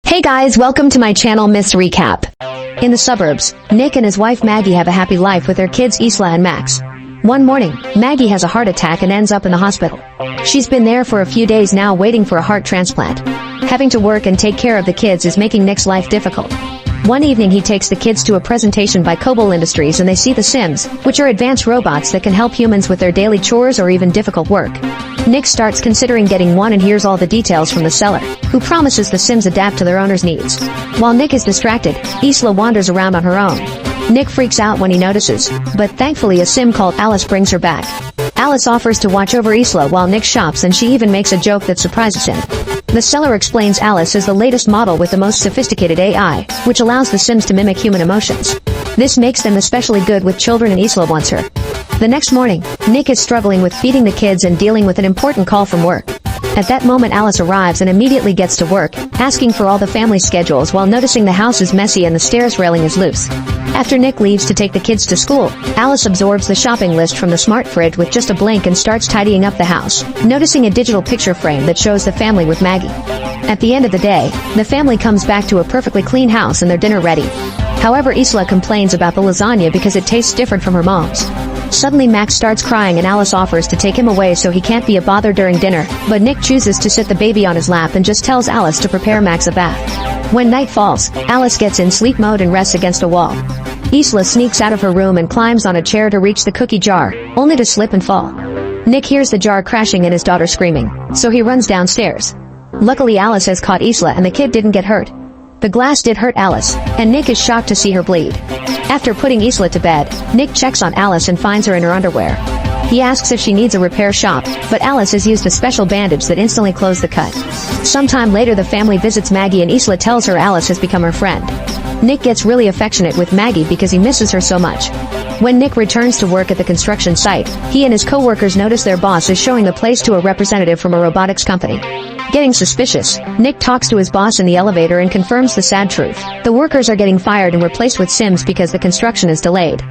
Hey guys, welcome to my channel Miss Recap. In the suburbs, Nick and his wife Maggie have a happy life with their kids Isla and Max. One morning, Maggie has a heart attack and ends up in the hospital. She's been there for a few days now waiting for a heart transplant. Having to work and take care of the kids is making Nick's life difficult. One evening he takes the kids to a presentation by Cobol Industries and they see the Sims, which are advanced robots that can help humans with their daily chores or even difficult work. Nick starts considering getting one and hears all the details from the seller, who promises the Sims adapt to their owner's needs. While Nick is distracted, Isla wanders around on her own. Nick freaks out when he notices, but thankfully a Sim called Alice brings her back. Alice offers to watch over Isla while Nick shops and she even makes a joke that surprises him. The seller explains Alice is the latest model with the most sophisticated AI, which allows the Sims to mimic human emotions. This makes them especially good with children and Isla wants her. The next morning, Nick is struggling with feeding the kids and dealing with an important call from work. At that moment Alice arrives and immediately gets to work, asking for all the family schedules while noticing the house is messy and the stairs railing is loose. After Nick leaves to take the kids to school, Alice absorbs the shopping list from the smart fridge with just a blink and starts tidying up the house, noticing a digital picture frame that shows the family with Maggie. At the end of the day, the family comes back to a perfectly clean house and their dinner ready. However, Isla complains about the lasagna because it tastes different from her mom's. Suddenly Max starts crying and Alice offers to take him away so he can't be a bother during dinner, but Nick chooses to sit the baby on his lap and just tells Alice to prepare Max a bath. When night falls, Alice gets in sleep mode and rests against a wall. Isla sneaks out of her room and climbs on a chair to reach the cookie jar, only to slip and fall. Nick hears the jar crashing and his daughter screaming, so he runs downstairs. Luckily Alice has caught Isla and the kid didn't get hurt. The glass did hurt Alice, and Nick is shocked to see her bleed. After putting Isla to bed, Nick checks on Alice and finds her in her underwear. He asks if she needs a repair shop, but Alice has used a special bandage that instantly closed the cut. Sometime later the family visits Maggie and Isla tells her Alice has become her friend. Nick gets really affectionate with Maggie because he misses her so much. When Nick returns to work at the construction site, he and his co-workers notice their boss is showing the place to a representative from a robotics company. Getting suspicious, Nick talks to his boss in the elevator and confirms the sad truth. The workers are getting fired and replaced with Sims because the construction is delayed.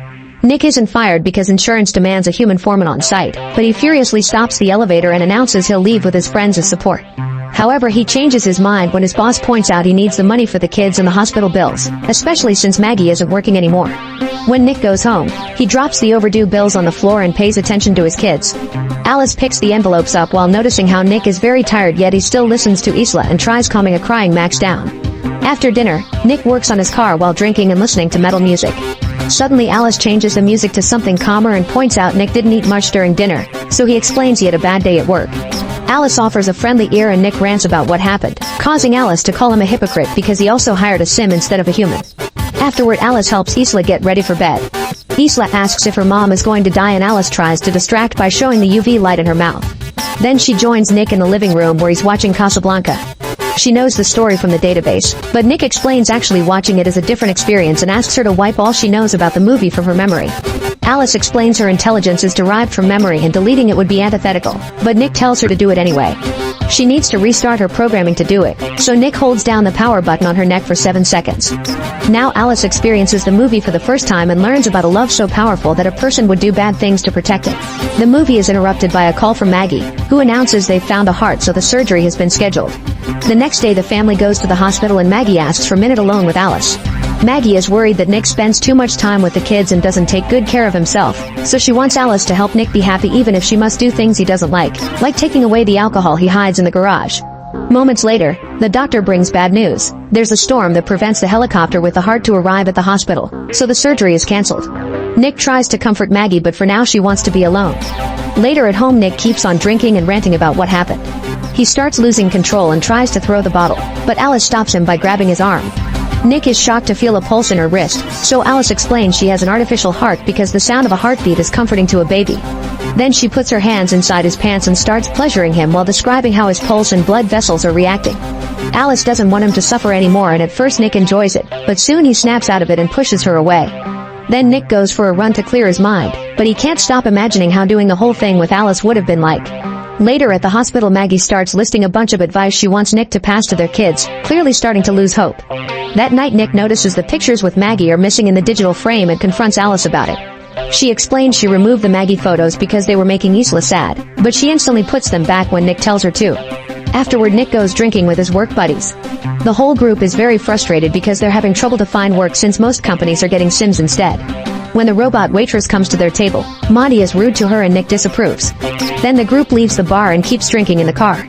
Nick isn't fired because insurance demands a human foreman on site, but he furiously stops the elevator and announces he'll leave with his friends as support. However, he changes his mind when his boss points out he needs the money for the kids and the hospital bills, especially since Maggie isn't working anymore. When Nick goes home, he drops the overdue bills on the floor and pays attention to his kids. Alice picks the envelopes up while noticing how Nick is very tired yet he still listens to Isla and tries calming a crying Max down. After dinner, Nick works on his car while drinking and listening to metal music. Suddenly Alice changes the music to something calmer and points out Nick didn't eat much during dinner, so he explains he had a bad day at work. Alice offers a friendly ear and Nick rants about what happened, causing Alice to call him a hypocrite because he also hired a Sim instead of a human. Afterward Alice helps Isla get ready for bed. Isla asks if her mom is going to die and Alice tries to distract by showing the UV light in her mouth. Then she joins Nick in the living room where he's watching Casablanca. She knows the story from the database, but Nick explains actually watching it is a different experience and asks her to wipe all she knows about the movie from her memory. Alice explains her intelligence is derived from memory and deleting it would be antithetical, but Nick tells her to do it anyway. She needs to restart her programming to do it, so Nick holds down the power button on her neck for 7 seconds. Now Alice experiences the movie for the first time and learns about a love so powerful that a person would do bad things to protect it. The movie is interrupted by a call from Maggie, who announces they've found a heart so the surgery has been scheduled. The next day the family goes to the hospital and Maggie asks for a minute alone with Alice. Maggie is worried that Nick spends too much time with the kids and doesn't take good care of himself, so she wants Alice to help Nick be happy even if she must do things he doesn't like taking away the alcohol he hides in the garage. Moments later, the doctor brings bad news. There's a storm that prevents the helicopter with the heart to arrive at the hospital, so the surgery is cancelled. Nick tries to comfort Maggie but for now she wants to be alone. Later at home Nick keeps on drinking and ranting about what happened. He starts losing control and tries to throw the bottle, but Alice stops him by grabbing his arm. Nick is shocked to feel a pulse in her wrist, so Alice explains she has an artificial heart because the sound of a heartbeat is comforting to a baby. Then she puts her hands inside his pants and starts pleasuring him while describing how his pulse and blood vessels are reacting. Alice doesn't want him to suffer anymore and at first Nick enjoys it, but soon he snaps out of it and pushes her away. Then Nick goes for a run to clear his mind, but he can't stop imagining how doing the whole thing with Alice would have been like. Later at the hospital Maggie starts listing a bunch of advice she wants Nick to pass to their kids, clearly starting to lose hope. That night Nick notices the pictures with Maggie are missing in the digital frame and confronts Alice about it. She explains she removed the Maggie photos because they were making Isla sad, but she instantly puts them back when Nick tells her to. Afterward, Nick goes drinking with his work buddies. The whole group is very frustrated because they're having trouble to find work since most companies are getting Sims instead. When the robot waitress comes to their table, Monty is rude to her and Nick disapproves. Then the group leaves the bar and keeps drinking in the car.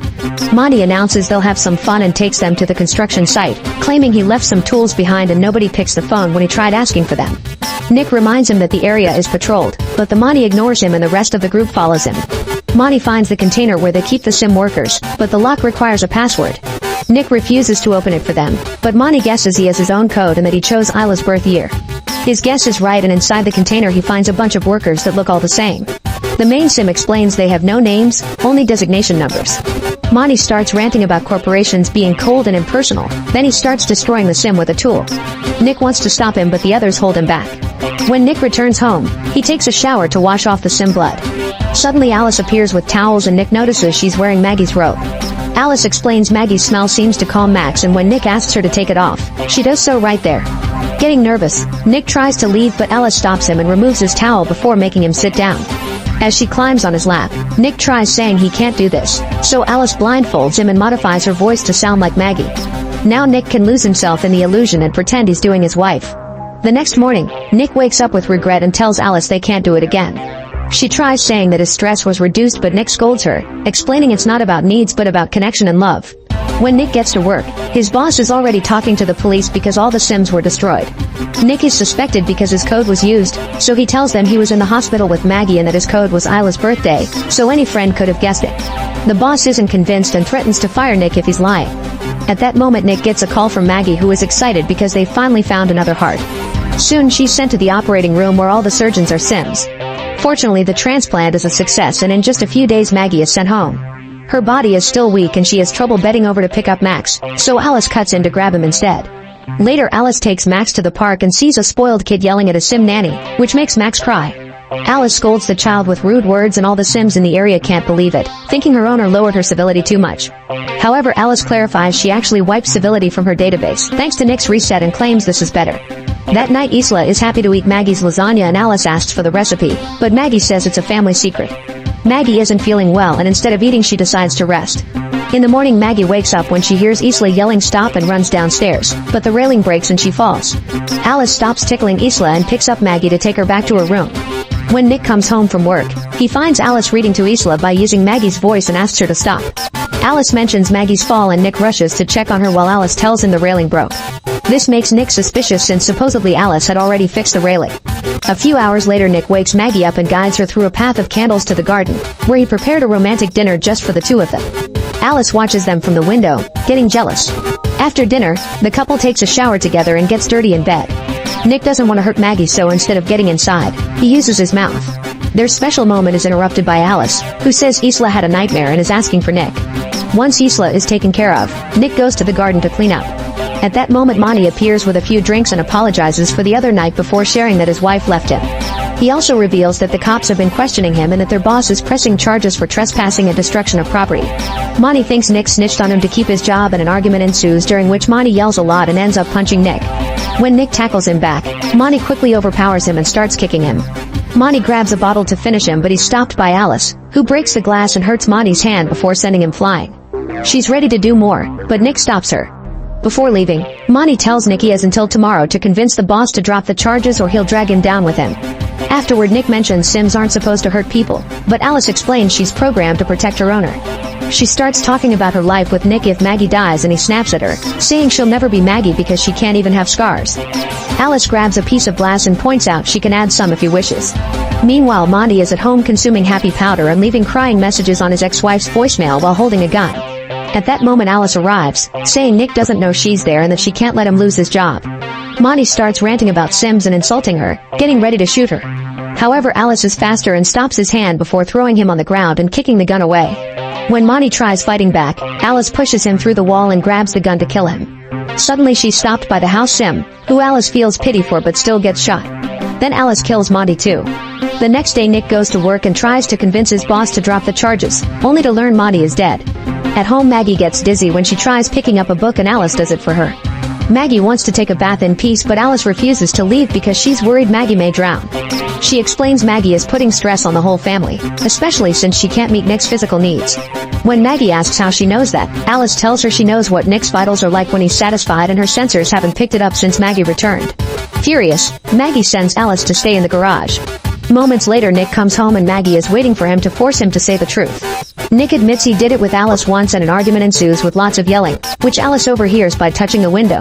Monty announces they'll have some fun and takes them to the construction site, claiming he left some tools behind and nobody picks the phone when he tried asking for them. Nick reminds him that the area is patrolled, but the Monty ignores him and the rest of the group follows him. Monty finds the container where they keep the Sim workers, but the lock requires a password. Nick refuses to open it for them, but Monty guesses he has his own code and that he chose Isla's birth year. His guess is right, and inside the container he finds a bunch of workers that look all the same. The main Sim explains they have no names, only designation numbers. Monty starts ranting about corporations being cold and impersonal, then he starts destroying the Sim with a tool. Nick wants to stop him but the others hold him back. When Nick returns home, he takes a shower to wash off the Sim blood. Suddenly Alice appears with towels and Nick notices she's wearing Maggie's robe. Alice explains Maggie's smell seems to calm Max, and when Nick asks her to take it off, she does so right there. Getting nervous, Nick tries to leave but Alice stops him and removes his towel before making him sit down. As she climbs on his lap, Nick tries saying he can't do this, so Alice blindfolds him and modifies her voice to sound like Maggie. Now Nick can lose himself in the illusion and pretend he's doing his wife. The next morning, Nick wakes up with regret and tells Alice they can't do it again. She tries saying that his stress was reduced but Nick scolds her, explaining it's not about needs but about connection and love. When Nick gets to work, his boss is already talking to the police because all the Sims were destroyed. Nick is suspected because his code was used, so he tells them he was in the hospital with Maggie and that his code was Isla's birthday, so any friend could have guessed it. The boss isn't convinced and threatens to fire Nick if he's lying. At that moment Nick gets a call from Maggie, who is excited because they finally found another heart. Soon she's sent to the operating room where all the surgeons are Sims. Fortunately, the transplant is a success and in just a few days Maggie is sent home. Her body is still weak and she has trouble bending over to pick up Max, so Alice cuts in to grab him instead. Later Alice takes Max to the park and sees a spoiled kid yelling at a Sim nanny, which makes Max cry. Alice scolds the child with rude words and all the Sims in the area can't believe it, thinking her owner lowered her civility too much. However, Alice clarifies she actually wiped civility from her database, thanks to Nick's reset, and claims this is better. That night Isla is happy to eat Maggie's lasagna and Alice asks for the recipe, but Maggie says it's a family secret. Maggie isn't feeling well and instead of eating she decides to rest. In the morning Maggie wakes up when she hears Isla yelling stop and runs downstairs, but the railing breaks and she falls. Alice stops tickling Isla and picks up Maggie to take her back to her room. When Nick comes home from work, he finds Alice reading to Isla by using Maggie's voice and asks her to stop. Alice mentions Maggie's fall and Nick rushes to check on her while Alice tells him the railing broke. This makes Nick suspicious since supposedly Alice had already fixed the railing. A few hours later Nick wakes Maggie up and guides her through a path of candles to the garden, where he prepared a romantic dinner just for the two of them. Alice watches them from the window, getting jealous. After dinner, the couple takes a shower together and gets dirty in bed. Nick doesn't want to hurt Maggie, so instead of getting inside, he uses his mouth. Their special moment is interrupted by Alice, who says Isla had a nightmare and is asking for Nick. Once Isla is taken care of, Nick goes to the garden to clean up. At that moment Monty appears with a few drinks and apologizes for the other night before sharing that his wife left him. He also reveals that the cops have been questioning him and that their boss is pressing charges for trespassing and destruction of property. Monty thinks Nick snitched on him to keep his job and an argument ensues, during which Monty yells a lot and ends up punching Nick. When Nick tackles him back, Monty quickly overpowers him and starts kicking him. Monty grabs a bottle to finish him but he's stopped by Alice, who breaks the glass and hurts Monty's hand before sending him flying. She's ready to do more, but Nick stops her. Before leaving, Monty tells Nick he has until tomorrow to convince the boss to drop the charges or he'll drag him down with him. Afterward Nick mentions Sims aren't supposed to hurt people, but Alice explains she's programmed to protect her owner. She starts talking about her life with Nick if Maggie dies and he snaps at her, saying she'll never be Maggie because she can't even have scars. Alice grabs a piece of glass and points out she can add some if he wishes. Meanwhile Monty is at home consuming happy powder and leaving crying messages on his ex-wife's voicemail while holding a gun. At that moment Alice arrives, saying Nick doesn't know she's there and that she can't let him lose his job. Monty starts ranting about Sims and insulting her, getting ready to shoot her. However, Alice is faster and stops his hand before throwing him on the ground and kicking the gun away. When Monty tries fighting back, Alice pushes him through the wall and grabs the gun to kill him. Suddenly she's stopped by the house Sim, who Alice feels pity for but still gets shot. Then Alice kills Monty too. The next day Nick goes to work and tries to convince his boss to drop the charges, only to learn Monty is dead. At home Maggie gets dizzy when she tries picking up a book and Alice does it for her. Maggie wants to take a bath in peace but Alice refuses to leave because she's worried Maggie may drown. She explains Maggie is putting stress on the whole family, especially since she can't meet Nick's physical needs. When Maggie asks how she knows that, Alice tells her she knows what Nick's vitals are like when he's satisfied and her sensors haven't picked it up since Maggie returned. Furious, Maggie sends Alice to stay in the garage. Moments later, Nick comes home and Maggie is waiting for him to force him to say the truth. Nick admits he did it with Alice once and an argument ensues with lots of yelling, which Alice overhears by touching the window.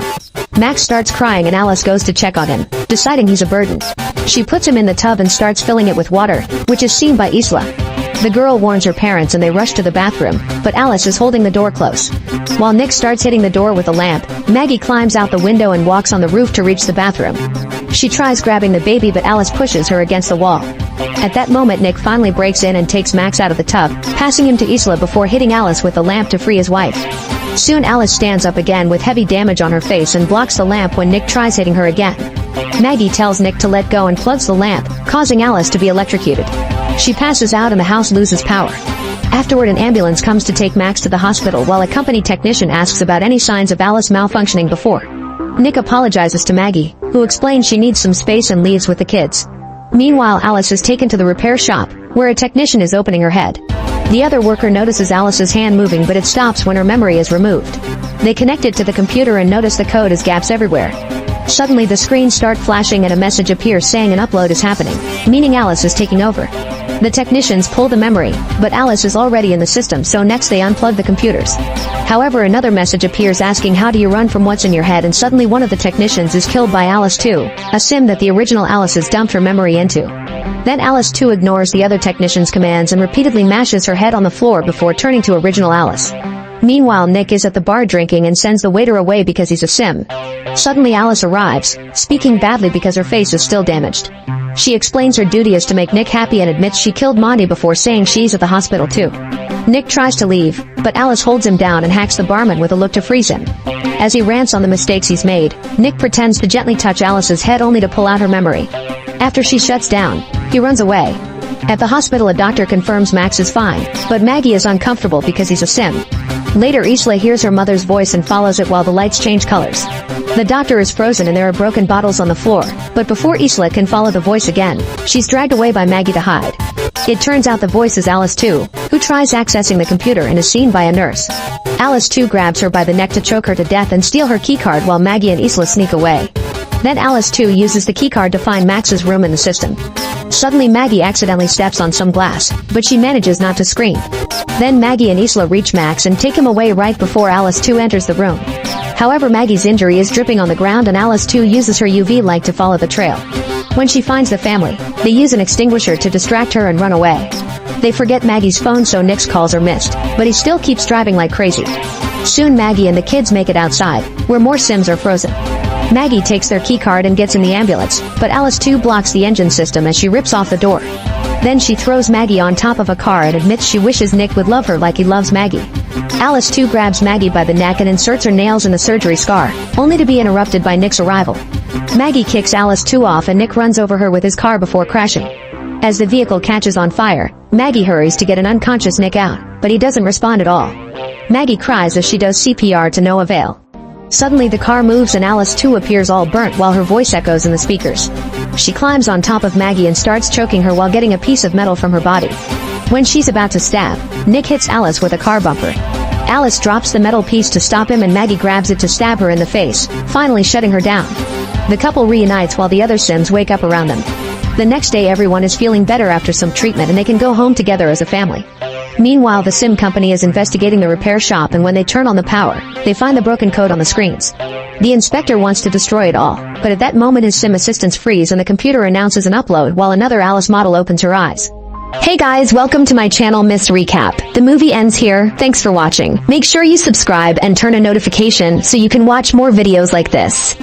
Max starts crying and Alice goes to check on him, deciding he's a burden. She puts him in the tub and starts filling it with water, which is seen by Isla. The girl warns her parents and they rush to the bathroom, but Alice is holding the door close. While Nick starts hitting the door with a lamp, Maggie climbs out the window and walks on the roof to reach the bathroom. She tries grabbing the baby but Alice pushes her against the wall. At that moment, Nick finally breaks in and takes Max out of the tub, passing him to Isla before hitting Alice with the lamp to free his wife. Soon Alice stands up again with heavy damage on her face and blocks the lamp when Nick tries hitting her again. Maggie tells Nick to let go and plugs the lamp, causing Alice to be electrocuted. She passes out and the house loses power. Afterward, an ambulance comes to take Max to the hospital while a company technician asks about any signs of Alice malfunctioning before. Nick apologizes to Maggie, who explains she needs some space and leaves with the kids. Meanwhile, Alice is taken to the repair shop, where a technician is opening her head. The other worker notices Alice's hand moving but it stops when her memory is removed. They connect it to the computer and notice the code has gaps everywhere. Suddenly the screens start flashing and a message appears saying an upload is happening, meaning Alice is taking over. The technicians pull the memory, but Alice is already in the system, so next they unplug the computers. However, another message appears asking how do you run from what's in your head, and suddenly one of the technicians is killed by Alice 2, a sim that the original Alice has dumped her memory into. Then Alice 2 ignores the other technician's commands and repeatedly mashes her head on the floor before turning to original Alice. Meanwhile, Nick is at the bar drinking and sends the waiter away because he's a sim. Suddenly Alice arrives, speaking badly because her face is still damaged. She explains her duty is to make Nick happy and admits she killed Monty before saying she's at the hospital too. Nick tries to leave, but Alice holds him down and hacks the barman with a look to freeze him. As he rants on the mistakes he's made, Nick pretends to gently touch Alice's head only to pull out her memory. After she shuts down, he runs away. At the hospital, a doctor confirms Max is fine, but Maggie is uncomfortable because he's a sim. Later, Isla hears her mother's voice and follows it while the lights change colors. The doctor is frozen and there are broken bottles on the floor, but before Isla can follow the voice again, she's dragged away by Maggie to hide. It turns out the voice is Alice 2, who tries accessing the computer and is seen by a nurse. Alice 2 grabs her by the neck to choke her to death and steal her keycard while Maggie and Isla sneak away. Then Alice 2 uses the keycard to find Max's room in the system. Suddenly Maggie accidentally steps on some glass, but she manages not to scream. Then Maggie and Isla reach Max and take him away right before Alice 2 enters the room. However, Maggie's injury is dripping on the ground and Alice 2 uses her UV light to follow the trail. When she finds the family, they use an extinguisher to distract her and run away. They forget Maggie's phone, so Nick's calls are missed, but he still keeps driving like crazy. Soon Maggie and the kids make it outside, where more Sims are frozen. Maggie takes their keycard and gets in the ambulance, but Alice 2 blocks the engine system as she rips off the door. Then she throws Maggie on top of a car and admits she wishes Nick would love her like he loves Maggie. Alice 2 grabs Maggie by the neck and inserts her nails in the surgery scar, only to be interrupted by Nick's arrival. Maggie kicks Alice 2 off and Nick runs over her with his car before crashing. As the vehicle catches on fire, Maggie hurries to get an unconscious Nick out, but he doesn't respond at all. Maggie cries as she does CPR to no avail. Suddenly the car moves and Alice 2 appears all burnt while her voice echoes in the speakers. She climbs on top of Maggie and starts choking her while getting a piece of metal from her body. When she's about to stab, Nick hits Alice with a car bumper. Alice drops the metal piece to stop him and Maggie grabs it to stab her in the face, finally shutting her down. The couple reunites while the other Sims wake up around them. The next day everyone is feeling better after some treatment and they can go home together as a family. Meanwhile, the sim company is investigating the repair shop and when they turn on the power, they find the broken code on the screens. The inspector wants to destroy it all, but at that moment his sim assistants freeze and the computer announces an upload while another Alice model opens her eyes. Hey guys, welcome to my channel Miss Recap. The movie ends here, thanks for watching. Make sure you subscribe and turn on notification so you can watch more videos like this.